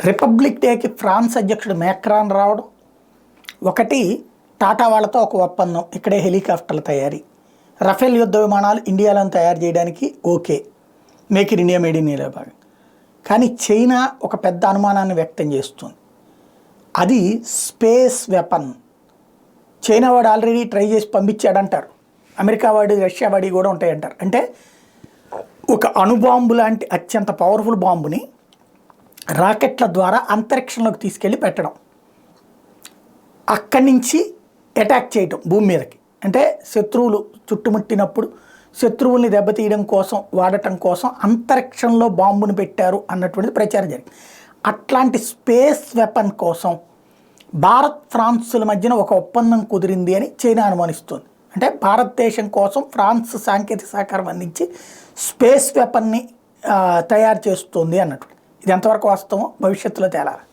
Republic డేకి France అధ్యక్షుడు Macron రావడం ఒకటి, టాటా వాళ్ళతో ఒక ఒప్పందం, ఇక్కడే హెలికాప్టర్ల తయారీ, రఫేల్ యుద్ధ విమానాలు ఇండియాలో తయారు చేయడానికి okay, make in India made in India భాగం. కానీ చైనా ఒక పెద్ద అనుమానాన్ని వ్యక్తం చేస్తుంది, అది స్పేస్ వెపన్. చైనా వాడు ఆల్రెడీ ట్రై చేసి పంపించాడంటారు, అమెరికా వాడి రష్యా వాడి కూడా ఉంటాయంటారు. అంటే ఒక అణుబాంబు లాంటి అత్యంత పవర్ఫుల్ బాంబుని రాకెట్ల ద్వారా అంతరిక్షంలోకి తీసుకెళ్ళి పెట్టడం, అక్కడి నుంచి అటాక్ చేయటం భూమి మీదకి. అంటే శత్రువులు చుట్టుముట్టినప్పుడు శత్రువుల్ని దెబ్బతీయడం కోసం వాడటం కోసం అంతరిక్షంలో బాంబును పెట్టారు అన్నటువంటిది ప్రచారం జరిగింది. అట్లాంటి స్పేస్ వెపన్ కోసం భారత్ ఫ్రాన్స్ల మధ్యన ఒక ఒప్పందం కుదిరింది అని చైనా అనుమానిస్తుంది. అంటే భారతదేశం కోసం ఫ్రాన్స్ సాంకేతిక సహకారం అందించి స్పేస్ వెపన్ని తయారు చేస్తుంది అన్నట్టు. ఇది ఎంతవరకు వాస్తవం భవిష్యత్తులో తేలాలి.